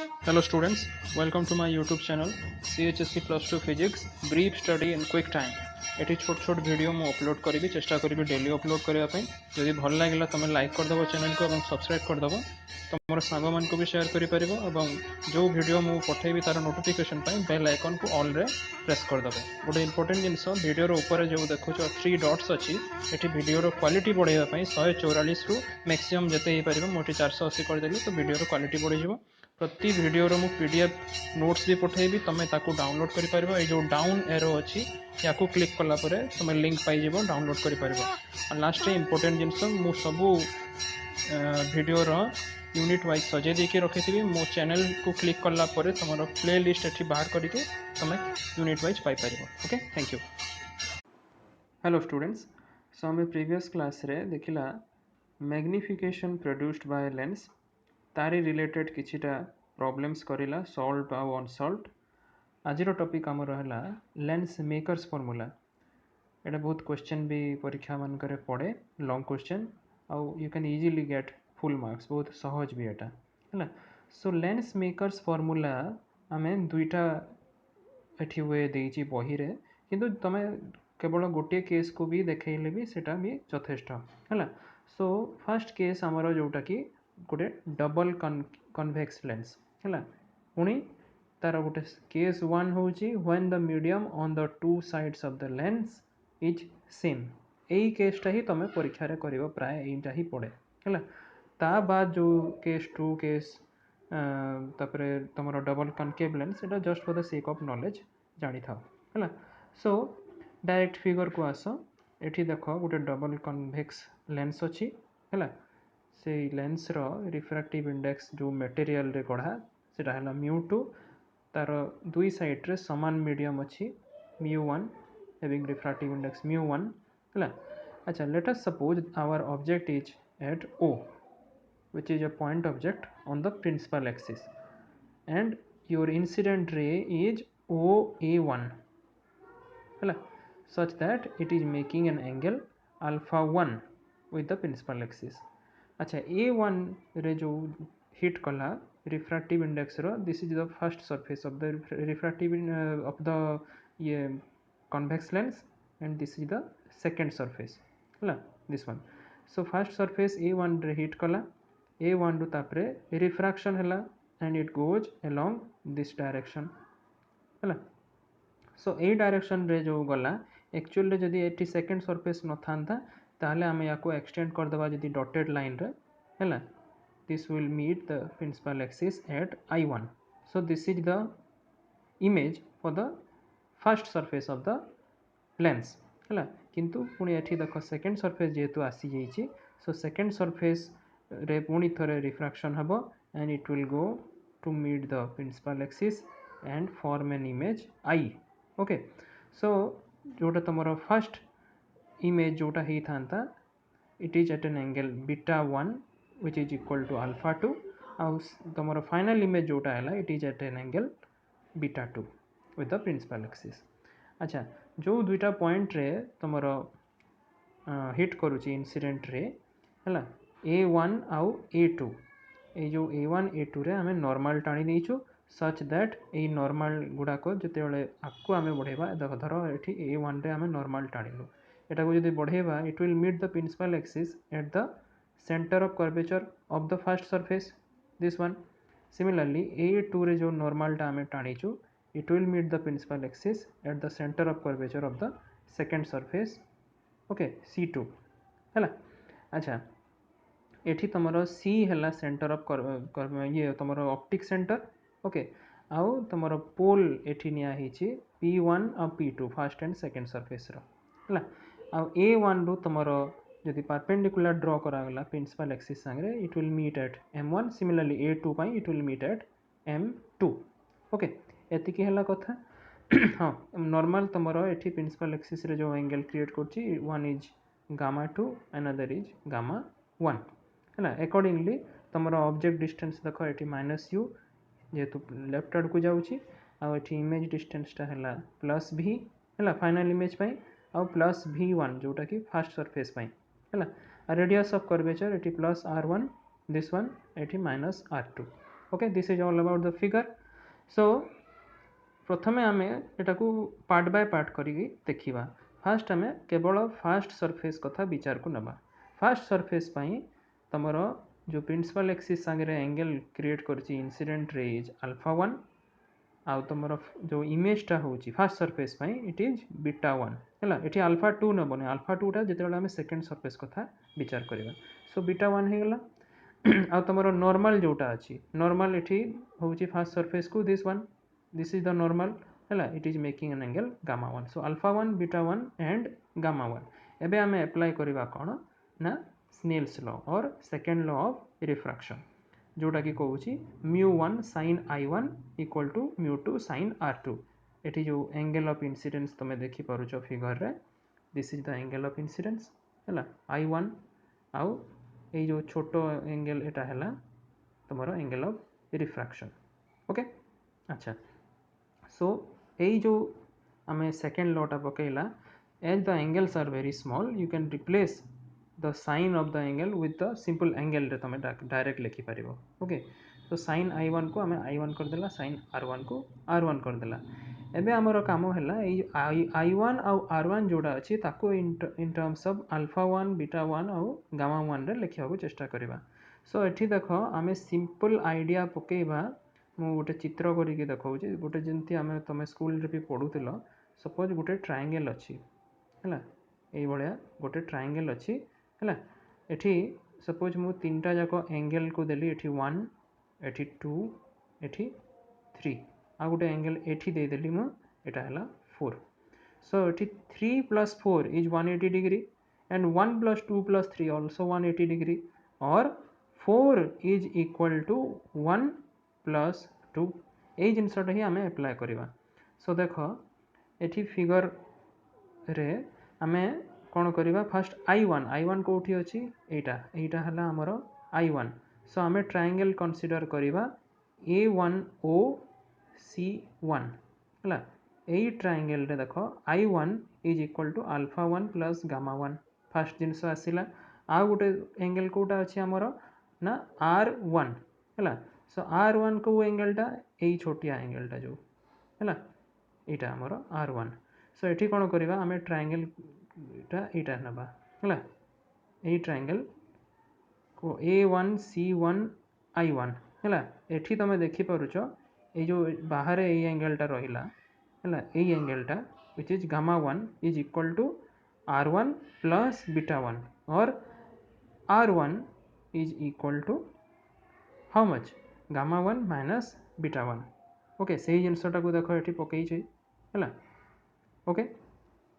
Hello students, welcome to my YouTube channel CHSC Plus 2 Physics Brief Study in Quick Time। Eighty छोट छोट video मु upload करी चेष्टा करी डेली अपलोड करने जदि भल लगे तुम लाइक करदेव चैनल को और सब्सक्राइब करदेव तुम सांग मान को भी शेयर कर जो वीडियो मु पठेबी तार नोटिफिकेशन बेल आइकन को ऑल रे प्रेस करदेव। गोटे इंपोर्टेंट जिनस वीडियो ऊपर जो देखुच 3 डॉट्स अच्छी ये वीडियो क्वालिटी बढ़ाई 144 रु मैक्सिमम जिते हो पार मुझे 480 करदेली तो वीडियो क्वालिटी बढ़ प्रति वीडियो मु पीडीएफ नोट्स भी पठेबी तुम ताकू डाउनलोड कर पार जो डाउन एरो अच्छी या क्लिक कलापर तुम लिंक पाइज डाउनलोड कर लास्ट इंपोर्टेंट जिनस मु सबू वीडियो यूनिट वाइज सजे देके रखी थी मो चैनल को क्लिक कलापर तुम प्ले लिस्ट एठी बाहर करके तुम unit wise paper. Okay, thank you. Hello students, so आम प्रीवियस क्लास रे देखिला मैग्निफिकेशन प्रोड्यूस्ड बाय लेंस तारी रिलेटेड किछिटा प्रॉब्लम्स करिला सॉल्व आ अनसॉल्व। आजिर टॉपिक आमर है लेंस मेकर्स फॉर्मूला। एटा बहुत क्वेश्चन भी परीक्षा मान करे पड़े, लॉन्ग क्वेश्चन आउ you can easily get full marks, बहुत सहज भी एटा है। सो लेंस मेकर्स फॉर्मूला आम दुईटा एठी हुए देइची बही रे, किंतु तमे केवल गोटे केस को भी देखले भी सेटा भी यथेष्ट है। सो फर्स्ट केस आमर जोटा कि गोटे डबल कन्वेक्स लेंस है पुणी तार गोटे केस वन हूँ when the medium on the two sides of the lens is same. यही केसटा ही तुम परीक्षा रे करिवो, प्राय यहीटा ही पड़े है। ता बाद जो केस टू केस तापरे तुम double concave lens Etah just for the sake of knowledge जानी था है। सो डायरेक्ट फिगर को आस, एठी देख गोटे डबल कन्वेक्स लेंस अच्छी है। से लेंस रो रिफ्रैक्टिव इंडेक्स जो मटेरियल रे गढ़ा सेटा है μ2, तार दुई साइड रे समान मीडियम अच्छी μ1 हैविंग रिफ्रैक्टिव इंडेक्स μ1 है। अच्छा, let us suppose our object is at O which is a point object on the principal axis and your incident ray is OA1 है, such that it is making an angle alpha 1 with the principal axis। अच्छा, A1 रे जो hit कला refractive index रो, this is the first surface of the refractive of the ये convex lens and this is the second surface है this one. So first surface A1 ray hit कला, A1 रु तापरे refraction है and it goes along this direction है। So ए direction रे जो गला एक्चुअली जदि एटी सेकंड सरफेस न था ताहले आम या एक्सटेंड करदेवा जदि डॉटेड लाइन रे है, this will meet the principal axis at I1। So this is the image for the first surface of the lens है। किंतु पुणी एठी देख सेकंड सरफेस जेहेतु आसी जाइए, सो सेकंड सरफेस रे पुणी थरे रिफ्रैक्शन हबो and it will go to meet the principal axis and form an image I। Okay, so जोटा तुम फर्स्ट इमेज जोटा ही था it is at an angle β1 which is equal to alpha 2 और तुम फाइनल इमेज जोटा है it is at an angle β2 with the principal axis। अच्छा, जो दुईटा पॉइंट रे तुम हिट करुच्ची इंसिडेंट रे है A1 आउ A2, ये जो A1 A2 रे आम नॉर्मल टाणी देचु सच दैट ये नॉर्मल गुड़ाक जिते आपको आम बढ़ेबा देख धर ये A1 रे आम नॉर्मल टाणीलु एटा को जब बढ़ेबा it will meet the principal axis at the centre of curvature of the first surface this one. Similarly A2 ray जो नॉर्मल टा आम टाणीचु it will meet the principal axis at the centre of curvature of the second surface okay C2 है। अच्छा, एठी तुम C है centre of ये तुम ऑप्टिक सेंटर ओके आउ तुम पोल एठी निया हिची P1 और P2 first and second surface रो है। आउ A1 रु तुम जदि परपेंडिकुलर ड्रॉ करागला प्रिंसिपल एक्सिस संगे it will meet at M1। Similarly A2 पाई it will meet at M2। Okay, एतिकी हला कथा। हाँ, नॉर्मल तुम एठी प्रिंसिपल एक्सिस रे जो एंगल क्रिएट करची वन इज γ2 अनदर इज γ1 है। अकॉर्डिंगली तुम ऑब्जेक्ट डिस्टेंस देख ये -u जेहेतु लेफ्ट आड़ को जाऊँगी आउ इमेज डिस्टेंसटा है प्लस v है फाइनल इमेज पाई आउ प्लस v1 जोटा कि फर्स्ट सरफेस पाई है। रेडियस ऑफ कर्वेचर ये प्लस r1 दिस वन ये -r2 okay this is all about the figure so प्रथमे आम एटा को पार्ट बाय पार्ट करी देखा फास्ट आम केवल फास्ट सरफेस कथा विचार को नवा फास्ट सरफेस तुमर जो प्रिंसिपल एक्सिस सांगे एंगल क्रिएट कर इंसिडेंट रे इज अल्फा 1 आउ तुम जो इमेजटा हूँ first surface it is beta 1 है ये अल्फा 2 नबनी अल्फा 2टा जो आम सेकेंड सरफेस कथा विचार करवा सो बीटा 1 होगला आ तुम नॉर्मल जोटा अच्छी नॉर्मल ये हूँ फास्ट सरफेस को दिस इज द नॉर्मल है it is making an angle gamma 1 so alpha 1 beta 1 and gamma 1 एबे आम एप्लाई करवा कौन ना स्नेल्स लॉ और सेकेंड लॉ ऑफ रिफ्रैक्शन जोटा कि कहूँ μ1 sin I1 equal to μ2 sin R2 एटी जो एंगल ऑफ इंसिडेंस तुम देखिपुच फिगर रे this is the angle of incidence है I1 आउ ये जो छोट एंगल एटा है तुम एंगल ऑफ रिफ्रैक्शन ओके अच्छा सो यही जो आम सेकेंड लॉटा पकेला as the angles are very small you can replace the sine of the angle with the simple angle रे तुम डायरेक्ट लिखिपार ओके तो साइन I1 को आम I1 करदेला साइन R1 को R1 करदेला एबे आमर काम है I1 आउ R1 जोड़ा अच्छी ताको in terms of alpha 1 beta 1 आउ गामा 1 रे लिखा चेष्टा करवा सो एठी देख आम सिंपल आइडिया पकेबा मु गोटे चित्र करके देखा गोटे जमी आम तुम स्कूल रे भी पढ़ुल सपोज गोटे ट्रायंगल अच्छी है ये भाया गोटे ट्रायंगल अच्छी है एठी सपोज मु तीनटा जाक एंगल को देली एठी 1 एठी 2 एठी 3 आ गोटे एंगल एठी दे देली मु एटा हला 4 सो एठी 3 + 4 is 180 degree and 1 + 2 + 3 also 180 degree और 4 इज इक्वल टू 1 + 2 यही जिनसटा ही आम एप्लाय करवा सो देख एठी फिगर रे आम कौन करवा फास्ट I1 कौटी अच्छी यहाँ है आमर I1 सो आम ट्रायंगल कंसीडर करवा A1O C1 है यही ट्रायंगल रे देख I1 is equal to alpha 1 plus gamma 1 first जिनस आसला आ गोटे एंगल कौटा अच्छी आमर ना R1 है सो R1 को एंगलटा यही छोटिया एंगलटा जो है यहाँ आमर R1 सो ये कौन करवा आम ट्रायंगल यहाँ नवा है यही ट्रायंगल को A1 C1 I1 है ये तुम देखिपुच ये जो बाहर ये एंगलटा रहा है यही एंगलटा which is gamma 1 is equal to R1 plus beta 1 और R1 is equal to how much gamma 1 minus beta 1 okay से जिनसटा को देख ये पकई है ओके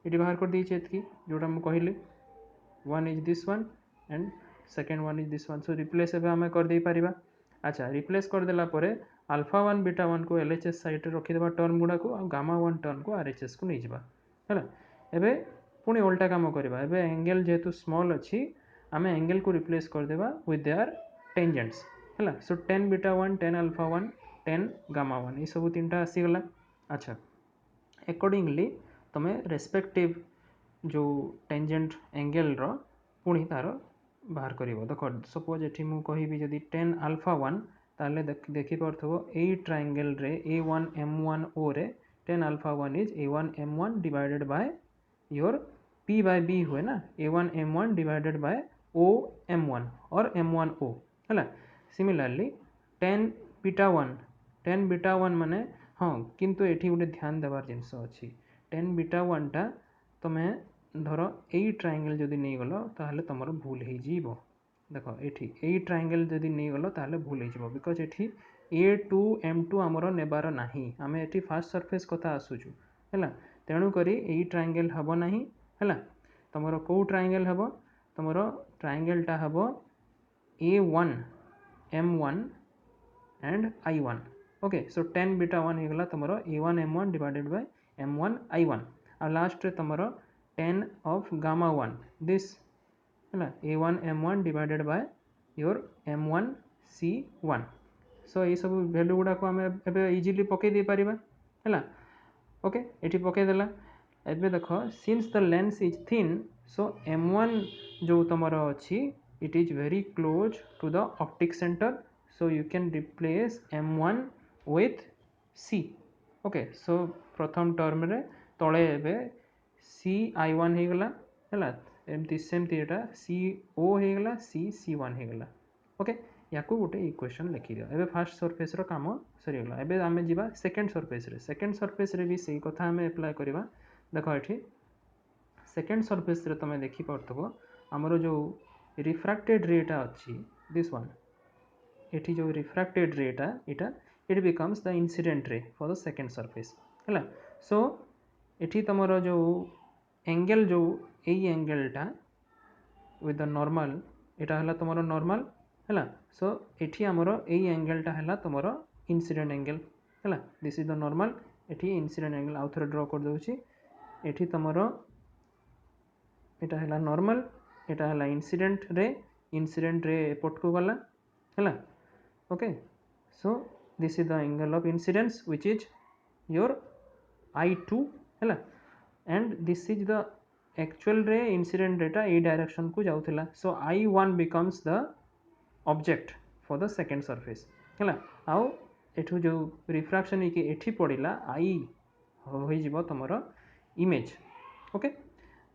ये बाहर कर दीजिए एतकी जोटा मुझे कहली 1 is this one and second 1 is this one so replace एवं आम कर दे पारिबा अच्छा रिप्लेस करदेला अल्फा 1 बीटा 1 को LHS साइड रखीदे टर्म गुड़ा को गामा 1 टर्म को RHS को नहीं जावा है एबे पुणी उल्टा काम करवा एबे एंगल जेहेतु स्मॉल अच्छी आम एंगल को रिप्लेस करदेवा विथ देयर टेंजेंट्स है सो 10 बीटा 1 10 अल्फा 1 10 गामा 1 ये सब तीन टा आसीगला अच्छा अकॉर्डिंगली तुम रेस्पेक्टिव जो टेंजेंट एंगल रो पुणी तार बाहर कर देख सपोज ये मुझे कहि जदि 10 अल्फा 1 ताले देखिपो यही ट्रायंगल रे A1M1O रे 10 alpha 1 is A1M1 divided by your P by B हुए ना A1M1 डिवाइडेड बाय OM1 और M1O है सिमिलरली 10 बीटा 1 माने हाँ किंतु एठी गोटे ध्यान देवार जिनस अच्छी 10 बीटा 1 टा तुम्हें धर यही ट्रायंगल जदि नहीं गल ताहले तुमर भूल हो देख ये ट्रायंगल जदि नहीं गल ताहले भूल हो बिकज ये A2M2 आमर नेबार नाही आम ये फास्ट सरफेस कथा आसुचु है तेणुक यही ट्रायंगल हम ना है तुमर कौ ट्रायंगल हम तुमर ट्रायंगलटा हम A1M1 and I1 okay so 10 beta 1 होगा तुम A1M1 divided bye M1 I1 और लास्ट रे तुम 10 ऑफ गामा 1 दिस है A1M1 divided by your M1 C1 सो ये सब वैल्यू गुड़ा को आम इजिली पकई दे पारिबा है ओके ये पकईदेला एबे देख since the lens is thin so M1 जो तुम अच्छी it is very close to the optic centre so you can replace m1 with c. Okay so प्रथम टर्म रे तले एबे सी i1 हे गला हैला एमती सेमती एटा सी ओ हे गला सी c1 हे गला ओके याकू गोटे इक्वेशन लिखि दियो एबे फर्स्ट सरफेस रो काम सरी गला एबे आमे जिबा सेकंड सरफेस रे भी सेही कथा आमे अप्लाई करबा देखो एठी सेकंड सरफेस रे तमे देखि परतबो हमरो जो रिफ्रैक्टेड रेटा अछि दिस वन एठी जो रिफ्रैक्टेड रेटा इटा it becomes the incident ray for the second surface हैला सो एठी तमरो जो एंगल जो एई एंगल टा with the normal एटा हला तमरो नॉर्मल हैला सो एठी हमरो एई एंगल टा हला तमरो इंसिडेंट एंगल हैला दिस इज द नॉर्मल एठी इंसिडेंट एंगल आउ थरे ड्रा कर दोछि एठी तमरो एटा हला नॉर्मल एटा हला इंसिडेंट रे एपोर्ट को गला हैला okay so this is the angle of incidence which is your I2 हैला and this is the actual ray incident data a direction को जाउथिला so I1 becomes the object for the second surface हैला आउ एठु जो refraction के एठी पड़िला I होई जिवो तमरो image okay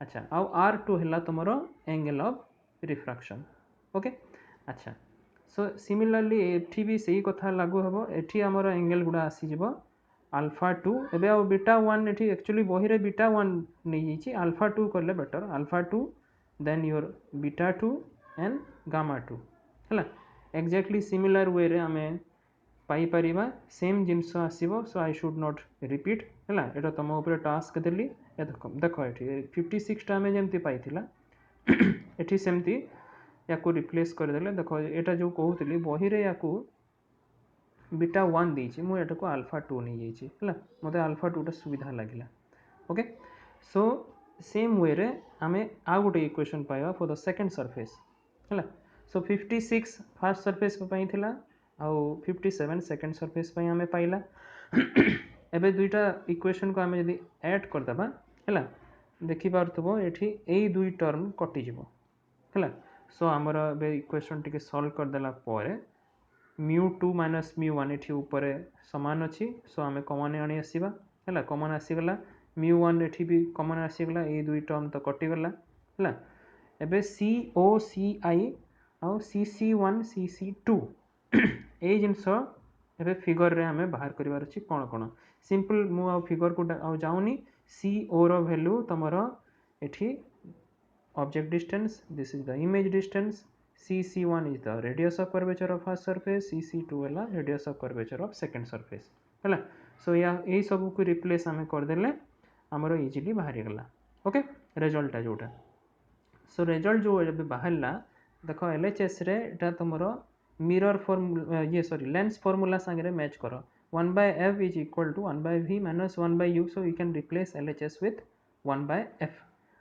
अच्छा आउ R2 हैला तमरो एंगल ऑफ रिफ्रैक्शन ओके अच्छा सो सिमिलरली एठी भी सही कथा लागू हबो एठी हमर एंगल गुडा आसी जिवो अल्फा 2 एबे आ बीटा 1 एठी एक्चुअली बही रे बीटा 1 नै जिछि अल्फा 2 करले better alpha 2 then your beta 2 and gamma 2 हैला एग्जैक्टली सिमिलर वे रे हमें पाई परिबा सेम जिंस आसीबो so I should not repeat हैला एटा तम ऊपर टास्क देली ए देखो एठी 56 टा में जेमति पाइथिला एठी सेमति याकू रिप्लेस कर देले देखो एटा जो कहूतली बही रे याकू बीटा 1 देछि मु एटा को अल्फा 2 नै जाइछि हैला मते अल्फा 2 टा सुविधा लागिला ओके सो सेम वे रे हमें आ गोटे इक्वेशन पाइबा फॉर द सेकंड सरफेस हैला सो 56 फर्स्ट सरफेस पई थिला आ 57 सेकंड सरफेस पई हमें पाइला एबे दुईटा इक्वेशन को हमें यदि ऐड कर दबा हैला देखि पारथबो एठी एई दुई टर्म कटि जिवो हैला सो आमर ए इक्वेशन टी सॉल्व कर देला परे μ2 माइनस μ1 एठी ऊपर समान अछि सो आमे कॉमन आनी आसीबा हैला कॉमन आसीगला μ1 एठी भी कॉमन आसीगला ए दुई टर्म तो कटि गला हैला एबे COCI आ CC1 CC2 ए जिंस एबे फिगर रे हमें बाहर करिवार अछि कोन कोन सिंपल मु आ फिगर को आ जाउनी CO रो वैल्यू तमरो एठी object distance this is the image distance cc1 is the radius of curvature of first surface cc2 है radius of curvature of second surface है सो या यही सब को रिप्लेस आम करदे आमर इजिली बाहरी गला ओके रिजल्ट जोटा सो रिजल्ट जो बाहरला देख LHS रे एटा तुमरो मिरर फॉर्मूला ये सॉरी लेंस फॉर्मूला संगे मैच कर 1/f is equal to 1/v minus 1/u so you can replace LHS with 1/f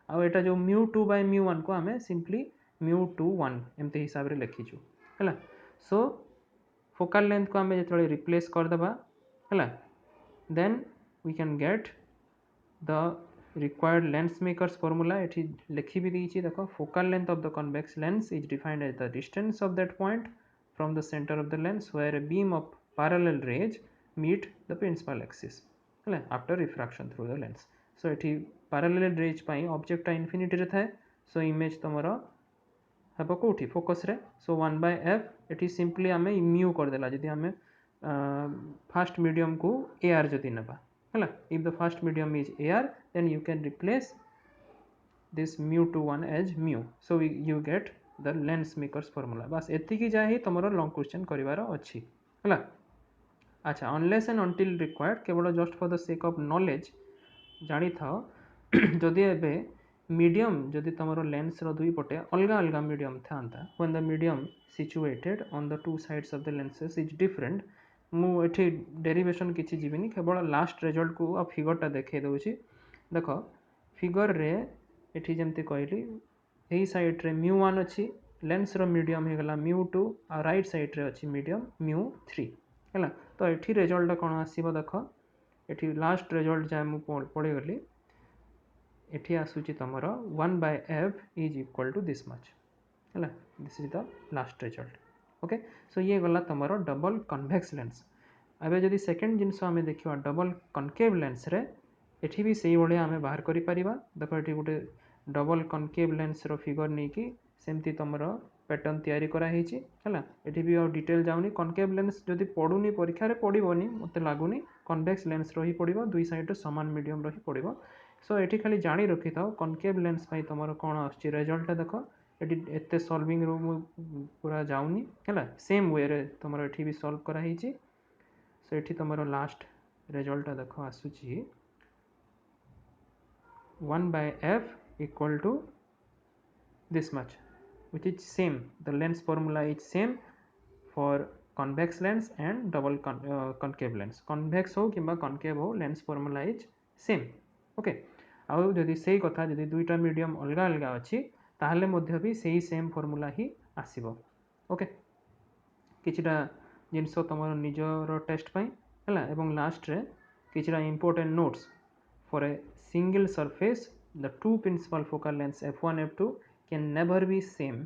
आ एटा जो μ2 by μ1 को हमें सिंपली μ21 एमते हिसाब रे लिखिछु हैला सो फोकल लेंथ को हमें जतले रिप्लेस कर दबा हैला then we can get the required lens makers formula एठी लिखि भी दीची देखो focal length of the convex lens is defined as the distance of that point from the centre of the lens where a beam of parallel rays meet the principal axis हैला after refraction through the lens so एठी parallel raise पाई object infinity रे थाए so image तमरो हबो कोठी focus रे सो 1/f एठी simply हमें mu कर देला जदी हमें फर्स्ट मीडियम को एआर जदी नबा हैला if the first medium is air then you can replace this μ21 as mu so you get the lens makers formula बस एति की जाहि तमरो लॉन्ग क्वेश्चन करिवार अछि हैला अच्छा अनलेस एंड अनटिल रिक्वायर्ड केवल just for the sake of knowledge जानी था जदि एबे मीडियम जदि तमरो लेंस रो दुई पटे अलग अलग मीडियम थांता when the medium situated on the two sides of the lenses is different मु एठी डेरिवेशन किछि जीविनी केवल लास्ट रिजल्ट को आ फिगरटा देखे दउछि देखो फिगर रे एठी जेमति कहली एही साइड रे μ1 अछि लेंस रो मीडियम हे गला μ2 आ राइट साइड रे अछि मीडियम μ3 हैला तो एठी रिजल्ट कोन आसीबो देखो एठी लास्ट रिजल्ट जा मु पढे गली एठी आसुची तमरो 1/f is equal to this much हैला this is the last result okay so ये गला तुमर डबल कन्वेक्स लेंस एबे जदि सेकेंड जिनस आम देखा डबल कनकेव लेंस रे एठी भी से भाया आम बाहर करि परिबा देखो एठी गोटे डबल कनकेव लेंस रो फिगर नहीं कि सेमती तुमर पैटर्न तैयारी करा ହେଇଛି ହେଲା एठी भी और डिटेल जाउनी कनकेव लेंस जदि पडुनी परीक्षा रे पडिबोनी मते लागुनी कन्वेक्स लेंस रही पड़िबो दुई साइड समान मीडियम रही पड़िबो सो एठी खाली जानी रखि थाओ कनकेव लेंस पई तुमर कोन आछि रिजल्ट देखो एठी एते सॉल्विंग रो पूरा जाउनी हैला सेम वे रे तुमर एठी भी सॉल्व करा ହେଇଛି सो एठी तुमर लास्ट रिजल्ट देखो आसुची 1 by f equal to this much which is same the lens formula is same for convex lens and double concave lens convex हो किंबा concave हो lens formula is same okay आउ जदि सेही कथा जदि दुईटा मीडियम अलगा अलगा अछि ताहले मध्य भी सेही सेम फॉर्मूला ही आसीबो ओके किछिटा जिनस तुम निजर टेस्ट पई हला एवं लास्ट रे किछिटा important notes for a single surface the two principal focal lengths f1 f2 can never be same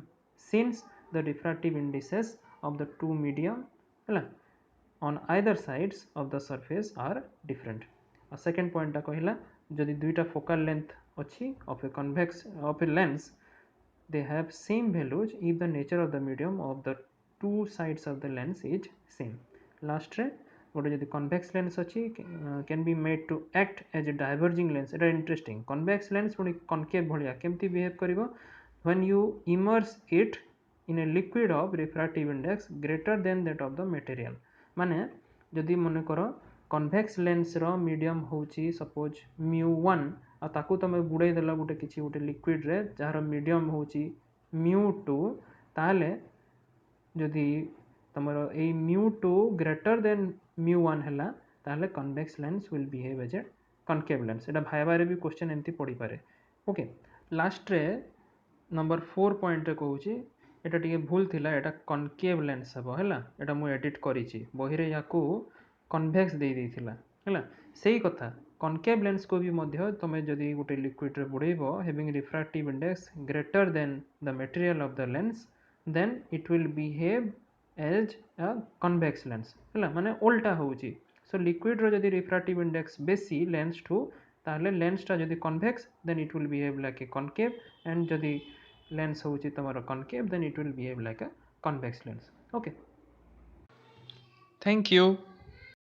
since the diffractive indices of the two medium on either sides of the surface are different a second point ta कहला जदि दुईटा focal length अछि of a convex of a lens they have same values if the nature of the medium of the two sides of the lens is same last रे गोटे जदि convex lens अच्छी can be made to act as a diverging lens एटा interesting convex lens पुणी concave भाया केमती behave करिवो when you immerse it in a liquid of refractive index greater than that of the material माने जदि मन कर कन्वेक्स लेंस रो मीडियम होची सपोज μ1 आ ताकू तमे बुड़ाई देला गोटे किछि गोटे लिक्विड रे जार मीडियम होची μ2 ताले जदि तमरो ए μ2 ग्रेटर देन μ1 हैला ताले convex lens will behave as a concave lens एटा भाइबारे भी क्वेश्चन एमती पड़ी पारे ओके लास्ट रे नंबर 4 पॉइंट रे कहूची एटा टिके भूल थिला एटा कनकेव लेंस हबो हैला एटा मु एडिट करिछि बही रे याकू कन्वेक्स दे देथिला हैला सेही कथा कनकेव लेंस को भी मध्य तमे जदि गोटे लिक्विड रे बुड़ेबो having refractive index greater than the material of the lens then it will behave as a convex lens है माने उल्टा होची सो लिक्विड रो जदि रिफ्रैक्टिव इंडेक्स बेसी लेंस ठू ताहले लेंस टा जदि convex then it will behave like a concave and जदि लेंस होची तमरो concave then it will behave like a convex lens okay thank you